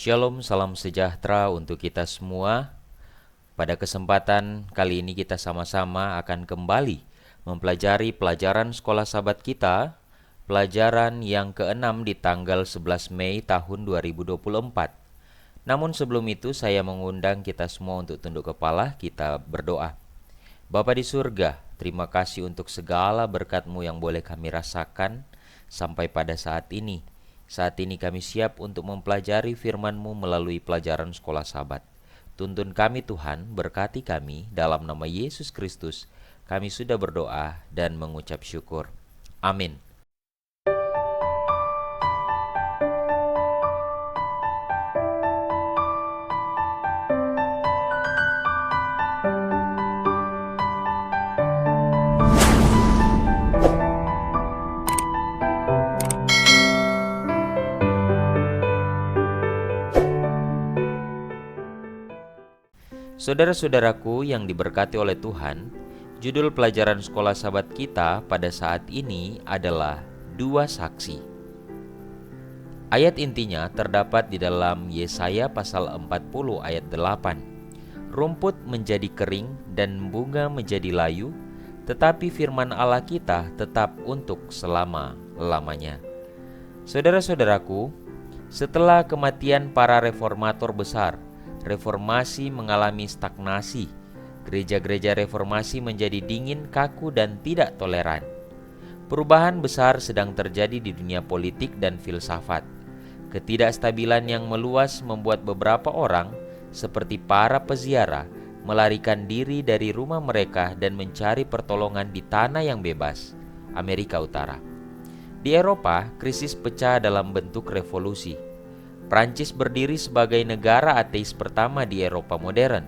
Shalom, salam sejahtera untuk kita semua. Pada kesempatan kali ini kita sama-sama akan kembali mempelajari pelajaran sekolah sahabat kita, pelajaran yang keenam di tanggal 11 Mei tahun 2024. Namun sebelum itu saya mengundang kita semua untuk tunduk kepala, kita berdoa. Bapa di surga, terima kasih untuk segala berkat-Mu yang boleh kami rasakan sampai pada saat ini. Saat ini kami siap untuk mempelajari firman-Mu melalui pelajaran sekolah sahabat. Tuntun kami Tuhan, berkati kami, dalam nama Yesus Kristus. Kami sudah berdoa dan mengucap syukur. Amin. Saudara-saudaraku yang diberkati oleh Tuhan, judul pelajaran sekolah sahabat kita pada saat ini adalah Dua Saksi. Ayat intinya terdapat di dalam Yesaya pasal 40 ayat 8. Rumput menjadi kering dan bunga menjadi layu, tetapi firman Allah kita tetap untuk selama-lamanya. Saudara-saudaraku, setelah kematian para reformator besar, reformasi mengalami stagnasi. Gereja-gereja reformasi menjadi dingin, kaku, dan tidak toleran. Perubahan besar sedang terjadi di dunia politik dan filsafat. Ketidakstabilan yang meluas membuat beberapa orang, seperti para peziarah, melarikan diri dari rumah mereka dan mencari pertolongan di tanah yang bebas, Amerika Utara. Di Eropa, krisis pecah dalam bentuk revolusi. Prancis berdiri sebagai negara ateis pertama di Eropa modern.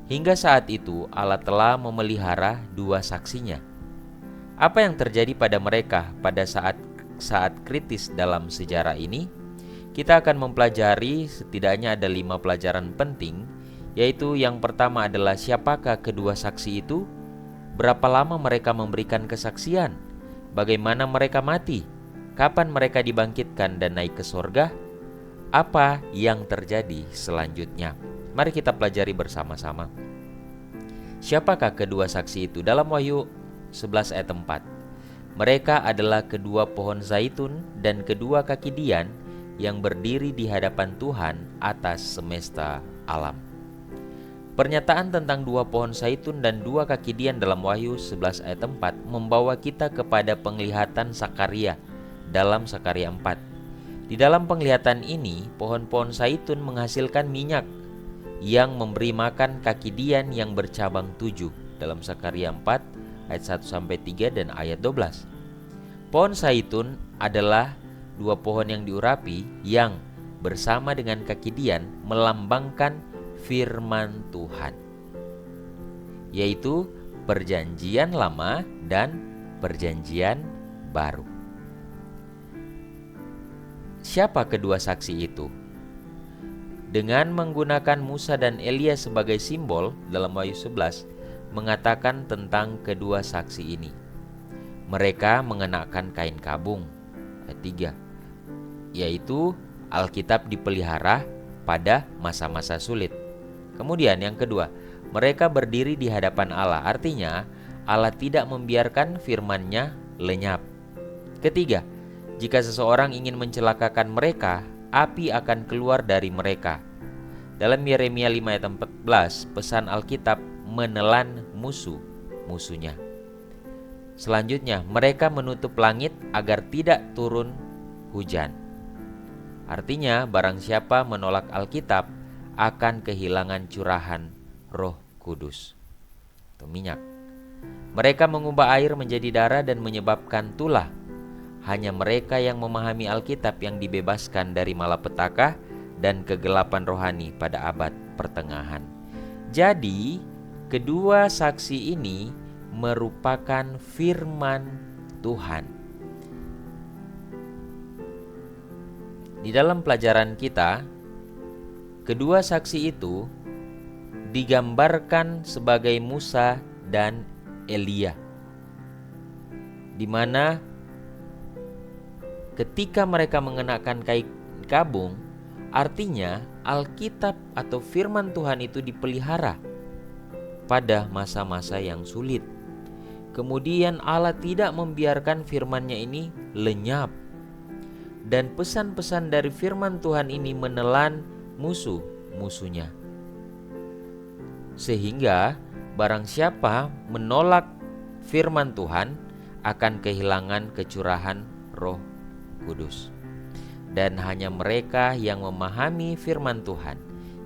Hingga saat itu Allah telah memelihara dua saksinya. Apa yang terjadi pada mereka pada saat kritis dalam sejarah ini? Kita akan mempelajari setidaknya ada 5 pelajaran penting, yaitu yang pertama adalah siapakah kedua saksi itu? Berapa lama mereka memberikan kesaksian? Bagaimana mereka mati? Kapan mereka dibangkitkan dan naik ke sorga? Apa yang terjadi selanjutnya? Mari kita pelajari bersama-sama. Siapakah kedua saksi itu? Dalam Wahyu 11 ayat 4. Mereka adalah kedua pohon zaitun dan kedua kaki dian yang berdiri di hadapan Tuhan atas semesta alam. Pernyataan tentang dua pohon zaitun dan dua kaki dian dalam Wahyu 11 ayat 4 membawa kita kepada penglihatan Sakaria dalam Sakaria 4. Di dalam penglihatan ini, pohon-pohon zaitun menghasilkan minyak yang memberi makan kaki dian yang bercabang 7 dalam Sakaria 4 ayat 1-3 dan ayat 12. Pohon zaitun adalah dua pohon yang diurapi yang bersama dengan kaki dian melambangkan firman Tuhan, yaitu perjanjian lama dan perjanjian baru. Siapa kedua saksi itu? Dengan menggunakan Musa dan Elia sebagai simbol dalam Wahyu 11 mengatakan tentang kedua saksi ini. Mereka mengenakan kain kabung, ayat 3, yaitu Alkitab dipelihara pada masa-masa sulit. Kemudian yang kedua, mereka berdiri di hadapan Allah, artinya Allah tidak membiarkan firman-Nya lenyap. Ketiga, jika seseorang ingin mencelakakan mereka, api akan keluar dari mereka. Dalam Yeremia 5 ayat 14, pesan Alkitab menelan musuhnya. Selanjutnya, mereka menutup langit agar tidak turun hujan. Artinya, barang siapa menolak Alkitab akan kehilangan curahan Roh Kudus atau minyak. Mereka mengubah air menjadi darah dan menyebabkan tulah. Hanya mereka yang memahami Alkitab yang dibebaskan dari malapetaka dan kegelapan rohani pada abad pertengahan. Jadi, kedua saksi ini merupakan firman Tuhan. Di dalam pelajaran kita, kedua saksi itu digambarkan sebagai Musa dan Elia, di mana ketika mereka mengenakan kain kabung, Artinya Alkitab atau firman Tuhan itu dipelihara pada masa-masa yang sulit. Kemudian Allah tidak membiarkan firman-Nya ini lenyap. Dan pesan-pesan dari firman Tuhan ini menelan musuh-musuhnya. Sehingga barang siapa menolak firman Tuhan akan kehilangan kecurahan Roh Kudus. Dan hanya mereka yang memahami firman Tuhan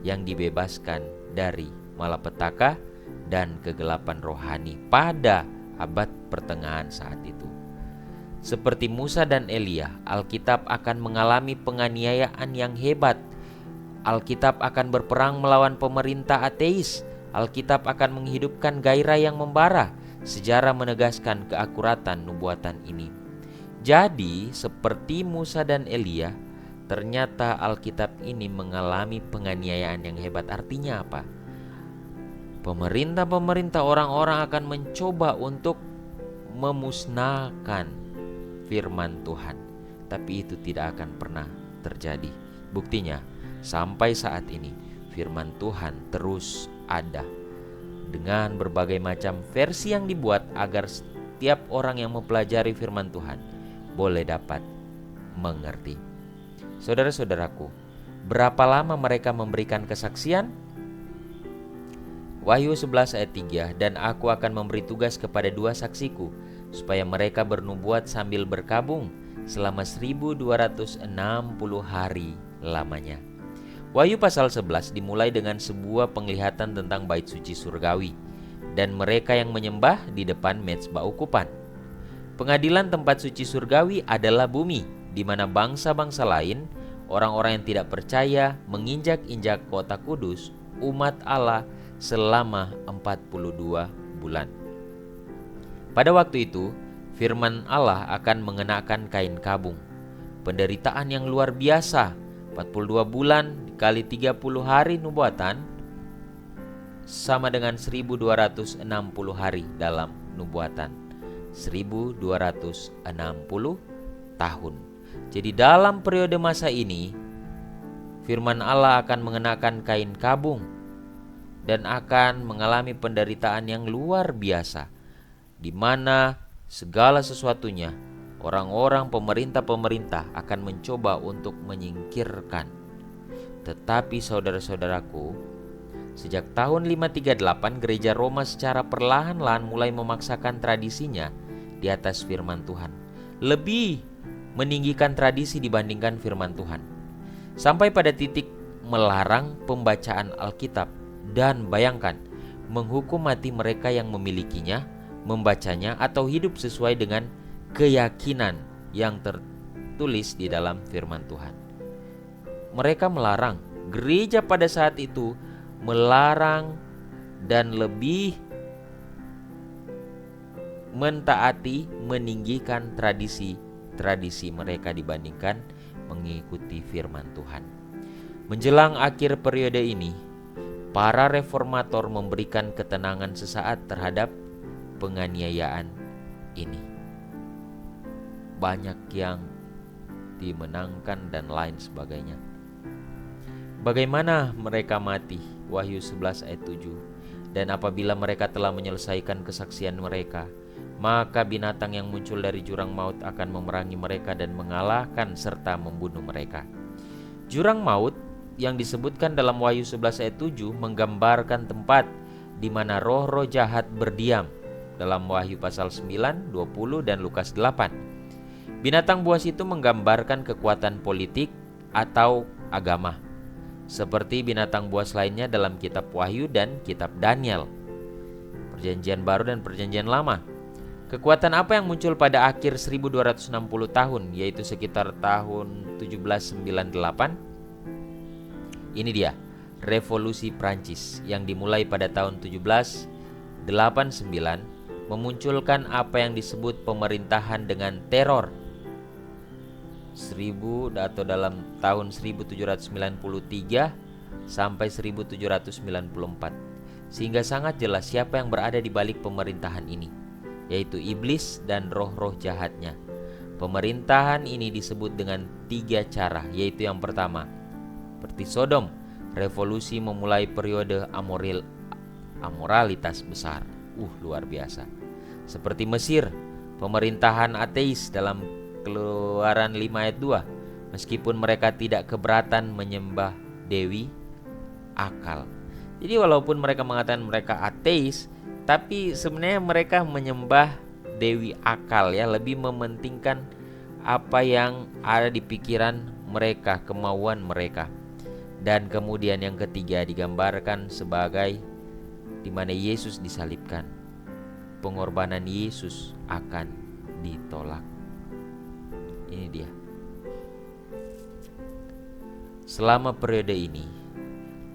yang dibebaskan dari malapetaka dan kegelapan rohani pada abad pertengahan saat itu. Seperti Musa dan Elia, Alkitab akan mengalami penganiayaan yang hebat. Alkitab akan berperang melawan pemerintah ateis. Alkitab akan menghidupkan gairah yang membara. Sejarah menegaskan keakuratan nubuatan ini. Jadi, seperti Musa dan Elia, ternyata Alkitab ini mengalami penganiayaan yang hebat. Artinya apa? Pemerintah orang-orang akan mencoba untuk memusnahkan firman Tuhan, tapi itu tidak akan pernah terjadi. Buktinya, sampai saat ini firman Tuhan terus ada dengan berbagai macam versi yang dibuat agar setiap orang yang mempelajari firman Tuhan boleh dapat mengerti. Saudara-saudaraku, berapa lama mereka memberikan kesaksian? Wahyu 11 ayat 3, dan aku akan memberi tugas kepada 2 saksiku, supaya mereka bernubuat sambil berkabung selama 1260 hari lamanya. Wahyu pasal 11 dimulai dengan sebuah penglihatan tentang bait suci surgawi, dan mereka yang menyembah di depan mezbah ukupan. Pengadilan tempat suci surgawi adalah bumi, di mana bangsa-bangsa lain, orang-orang yang tidak percaya, menginjak-injak kota kudus, umat Allah selama 42 bulan. Pada waktu itu, firman Allah akan mengenakan kain kabung. Penderitaan yang luar biasa, 42 bulan dikali 30 hari nubuatan, sama dengan 1260 hari dalam nubuatan. 1260 tahun. Jadi dalam periode masa ini, firman Allah akan mengenakan kain kabung dan akan mengalami penderitaan yang luar biasa, di mana segala sesuatunya orang-orang pemerintah akan mencoba untuk menyingkirkan. Tetapi saudara-saudaraku, sejak tahun 538 gereja Roma secara perlahan-lahan mulai memaksakan tradisinya di atas firman Tuhan, lebih meninggikan tradisi dibandingkan firman Tuhan, sampai pada titik melarang pembacaan Alkitab dan bayangkan, menghukum mati mereka yang memilikinya, membacanya atau hidup sesuai dengan keyakinan yang tertulis di dalam firman Tuhan. Mereka melarang, gereja pada saat itu melarang dan lebih mentaati, meninggikan tradisi mereka dibandingkan mengikuti firman Tuhan. Menjelang akhir periode ini, para reformator memberikan ketenangan sesaat terhadap penganiayaan ini. Banyak yang dimenangkan dan lain sebagainya. Bagaimana mereka mati? Wahyu 11 ayat 7. Dan apabila mereka telah menyelesaikan kesaksian mereka, maka binatang yang muncul dari jurang maut akan memerangi mereka dan mengalahkan serta membunuh mereka. Jurang maut yang disebutkan dalam Wahyu 11 ayat 7 menggambarkan tempat di mana roh-roh jahat berdiam dalam Wahyu pasal 9, 20 dan Lukas 8. Binatang buas itu menggambarkan kekuatan politik atau agama, seperti binatang buas lainnya dalam kitab Wahyu dan kitab Daniel, Perjanjian Baru dan Perjanjian Lama. Kekuatan apa yang muncul pada akhir 1260 tahun, yaitu sekitar tahun 1798? Ini dia, Revolusi Prancis yang dimulai pada tahun 1789 memunculkan apa yang disebut pemerintahan dengan teror. Dalam tahun 1793 sampai 1794, sehingga sangat jelas siapa yang berada di balik pemerintahan ini, yaitu iblis dan roh-roh jahatnya. Pemerintahan ini disebut dengan 3 cara, yaitu yang pertama, Seperti Sodom, revolusi memulai periode amoralitas besar. Luar biasa. Seperti Mesir, pemerintahan ateis dalam Keluaran 5 ayat 2. Meskipun mereka tidak keberatan menyembah Dewi Akal. Jadi walaupun mereka mengatakan mereka ateis, tapi sebenarnya mereka menyembah Dewi Akal ya, lebih mementingkan apa yang ada di pikiran mereka, kemauan mereka. Dan kemudian yang ketiga digambarkan sebagai di mana Yesus disalibkan. Pengorbanan Yesus akan ditolak. Ini dia. Selama periode ini,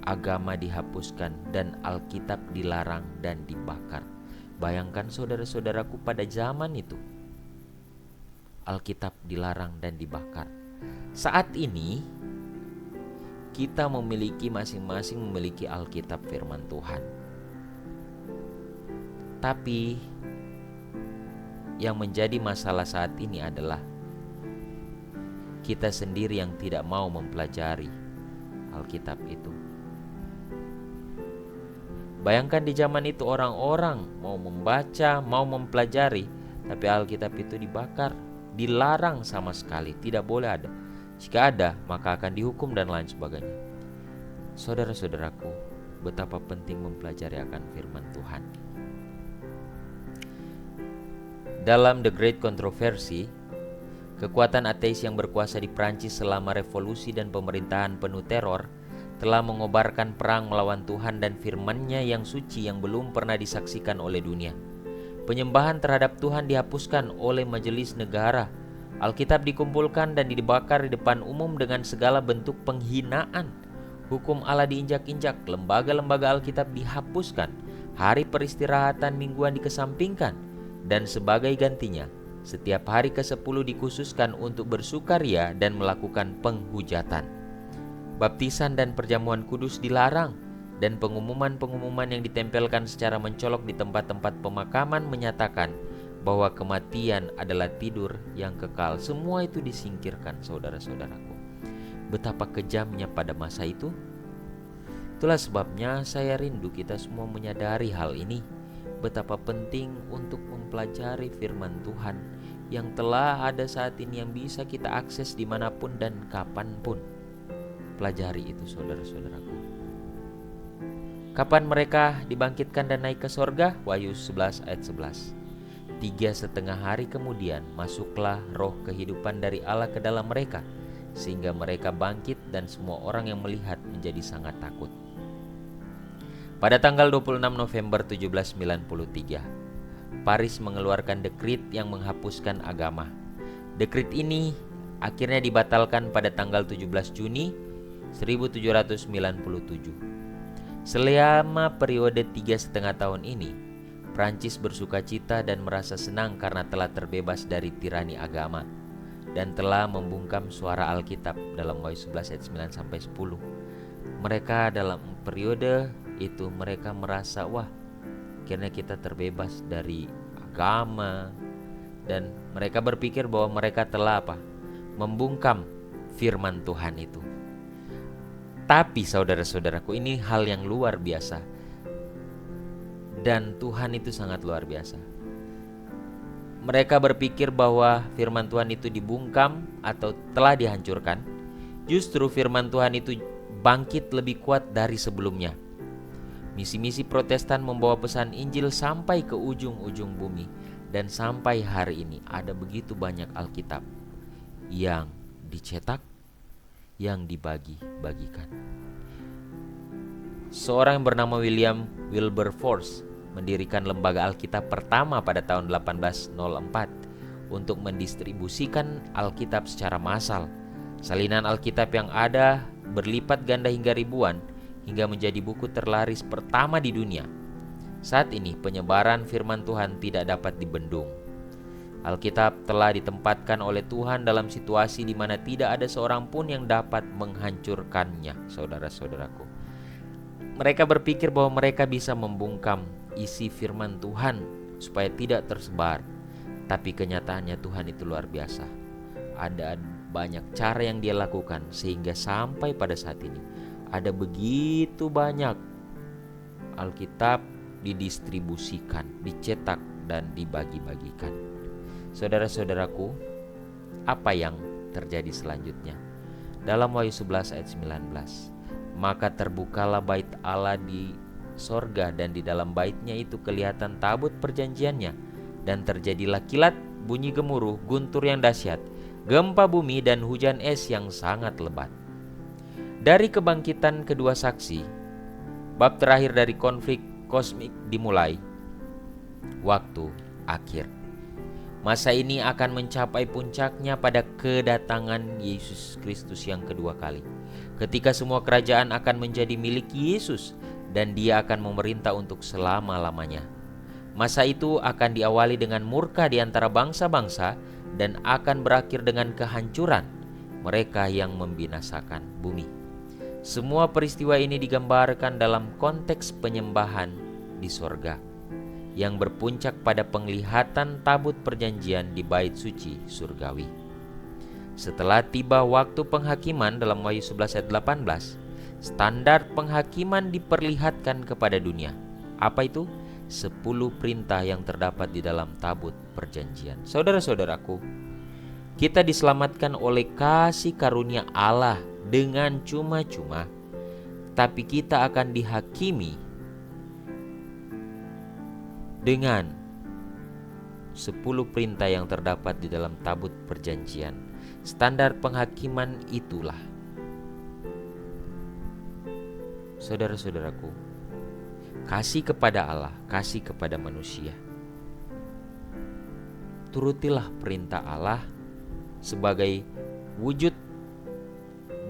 agama dihapuskan dan Alkitab dilarang dan dibakar. Bayangkan saudara-saudaraku, pada zaman itu Alkitab dilarang dan dibakar. Saat ini kita masing-masing memiliki Alkitab firman Tuhan. Tapi yang menjadi masalah saat ini adalah kita sendiri yang tidak mau mempelajari Alkitab itu. Bayangkan di zaman itu orang-orang mau membaca, mau mempelajari, tapi Alkitab itu dibakar, dilarang sama sekali, tidak boleh ada. Jika ada, maka akan dihukum dan lain sebagainya. Saudara-saudaraku, betapa penting mempelajari akan firman Tuhan. Dalam The Great Controversy, kekuatan ateis yang berkuasa di Prancis selama revolusi dan pemerintahan penuh teror telah mengobarkan perang melawan Tuhan dan firman-Nya yang suci yang belum pernah disaksikan oleh dunia. Penyembahan terhadap Tuhan dihapuskan oleh majelis negara. Alkitab dikumpulkan dan dibakar di depan umum dengan segala bentuk penghinaan. Hukum Allah diinjak-injak, lembaga-lembaga Alkitab dihapuskan, hari peristirahatan mingguan dikesampingkan. Dan sebagai gantinya, setiap hari ke-10 dikhususkan untuk bersukaria dan melakukan penghujatan. Baptisan dan perjamuan kudus dilarang, dan pengumuman-pengumuman yang ditempelkan secara mencolok di tempat-tempat pemakaman menyatakan bahwa kematian adalah tidur yang kekal. Semua itu disingkirkan, saudara-saudaraku. Betapa kejamnya pada masa itu. Itulah sebabnya saya rindu kita semua menyadari hal ini. Betapa penting untuk mempelajari firman Tuhan yang telah ada saat ini, yang bisa kita akses dimanapun dan kapanpun. Pelajari itu, saudara-saudaraku. Kapan mereka dibangkitkan dan naik ke sorga? Wahyu 11 ayat 11. 3,5 hari kemudian masuklah roh kehidupan dari Allah ke dalam mereka, sehingga mereka bangkit dan semua orang yang melihat menjadi sangat takut. Pada tanggal 26 November 1793, Paris mengeluarkan dekrit yang menghapuskan agama. Dekrit ini akhirnya dibatalkan pada tanggal 17 Juni 1797. Selama periode 3,5 tahun ini, Prancis bersukacita dan merasa senang karena telah terbebas dari tirani agama dan telah membungkam suara Alkitab dalam Wahyu 11 ayat 9-10. Mereka dalam periode itu mereka merasa, wah, akhirnya kita terbebas dari agama, dan mereka berpikir bahwa mereka telah membungkam firman Tuhan itu. Tapi saudara-saudaraku, ini hal yang luar biasa, dan Tuhan itu sangat luar biasa. Mereka berpikir bahwa firman Tuhan itu dibungkam atau telah dihancurkan. Justru firman Tuhan itu bangkit lebih kuat dari sebelumnya. Misi-misi Protestan membawa pesan Injil sampai ke ujung-ujung bumi, dan sampai hari ini ada begitu banyak Alkitab yang dicetak, yang dibagi-bagikan. Seorang yang bernama William Wilberforce mendirikan lembaga Alkitab pertama pada tahun 1804 untuk mendistribusikan Alkitab secara massal. Salinan Alkitab yang ada berlipat ganda hingga ribuan, hingga menjadi buku terlaris pertama di dunia. Saat ini penyebaran firman Tuhan tidak dapat dibendung. Alkitab telah ditempatkan oleh Tuhan dalam situasi di mana tidak ada seorang pun yang dapat menghancurkannya, saudara-saudaraku. Mereka berpikir bahwa mereka bisa membungkam isi firman Tuhan supaya tidak tersebar. Tapi kenyataannya Tuhan itu luar biasa. Ada banyak cara yang dia lakukan sehingga sampai pada saat ini ada begitu banyak Alkitab didistribusikan, dicetak dan dibagi-bagikan. Saudara-saudaraku, apa yang terjadi selanjutnya? Dalam Wahyu 11 ayat 19, maka terbukalah bait Allah di sorga, dan di dalam baitnya itu kelihatan tabut perjanjiannya, dan terjadilah kilat, bunyi gemuruh, guntur yang dahsyat, gempa bumi dan hujan es yang sangat lebat. Dari kebangkitan kedua saksi, bab terakhir dari konflik kosmik dimulai. Waktu akhir. Masa ini akan mencapai puncaknya pada kedatangan Yesus Kristus yang kedua kali, ketika semua kerajaan akan menjadi milik Yesus dan dia akan memerintah untuk selama-lamanya. Masa itu akan diawali dengan murka di antara bangsa-bangsa dan akan berakhir dengan kehancuran mereka yang membinasakan bumi. Semua peristiwa ini digambarkan dalam konteks penyembahan di sorga, yang berpuncak pada penglihatan tabut perjanjian di bait suci surgawi. Setelah tiba waktu penghakiman dalam Wahyu 11 ayat 18, standar penghakiman diperlihatkan kepada dunia. Apa itu? 10 perintah yang terdapat di dalam tabut perjanjian. Saudara-saudaraku, kita diselamatkan oleh kasih karunia Allah dengan cuma-cuma, tapi kita akan dihakimi dengan 10 perintah yang terdapat di dalam tabut perjanjian. Standar penghakiman itulah, saudara-saudaraku, kasih kepada Allah, kasih kepada manusia. Turutilah perintah Allah sebagai wujud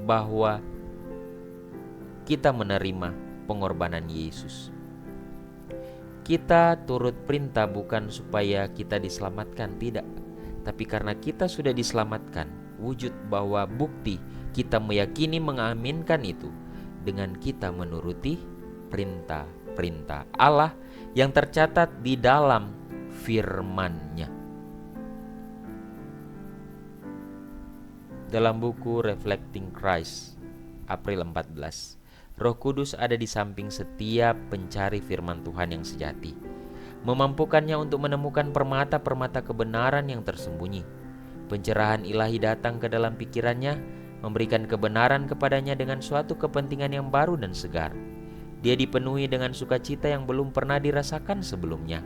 bahwa kita menerima pengorbanan Yesus. Kita turut perintah bukan supaya kita diselamatkan, tidak. Tapi karena kita sudah diselamatkan, wujud bahwa bukti kita meyakini mengaminkan itu dengan kita menuruti perintah-perintah Allah yang tercatat di dalam firman-Nya. Dalam buku Reflecting Christ, April 14, Roh Kudus ada di samping setiap pencari firman Tuhan yang sejati, memampukannya untuk menemukan permata-permata kebenaran yang tersembunyi. Pencerahan ilahi datang ke dalam pikirannya, memberikan kebenaran kepadanya dengan suatu kepentingan yang baru dan segar. Dia dipenuhi dengan sukacita yang belum pernah dirasakan sebelumnya.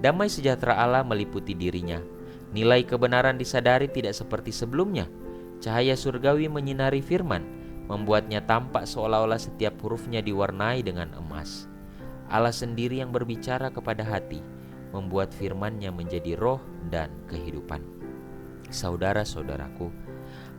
Damai sejahtera Allah meliputi dirinya. Nilai kebenaran disadari tidak seperti sebelumnya. Cahaya surgawi menyinari firman, membuatnya tampak seolah-olah setiap hurufnya diwarnai dengan emas. Allah sendiri yang berbicara kepada hati, membuat firman-Nya menjadi roh dan kehidupan. Saudara-saudaraku,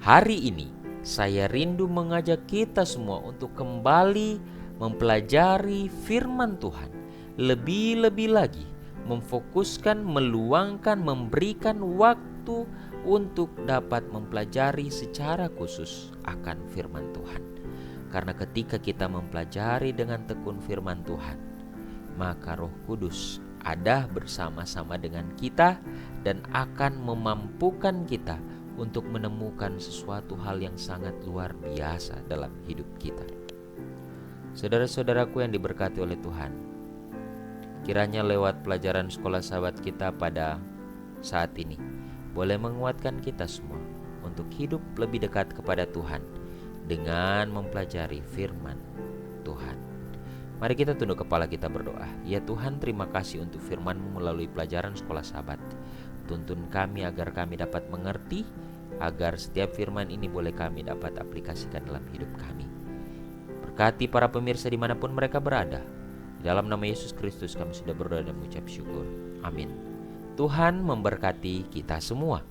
hari ini saya rindu mengajak kita semua untuk kembali mempelajari firman Tuhan. Lebih-lebih lagi, memfokuskan, meluangkan, memberikan waktu untuk dapat mempelajari secara khusus akan firman Tuhan. Karena ketika kita mempelajari dengan tekun firman Tuhan, maka Roh Kudus ada bersama-sama dengan kita dan akan memampukan kita untuk menemukan sesuatu hal yang sangat luar biasa dalam hidup kita. Saudara-saudaraku yang diberkati oleh Tuhan, kiranya lewat pelajaran sekolah sahabat kita pada saat ini boleh menguatkan kita semua untuk hidup lebih dekat kepada Tuhan dengan mempelajari firman Tuhan. Mari kita tunduk kepala, kita berdoa. Ya Tuhan, terima kasih untuk firman-Mu melalui pelajaran sekolah sahabat. Tuntun kami agar kami dapat mengerti, agar setiap firman ini boleh kami dapat aplikasikan dalam hidup kami. Berkati para pemirsa dimanapun mereka berada. Di dalam nama Yesus Kristus kami sudah berdoa dan mengucap syukur. Amin. Tuhan memberkati kita semua.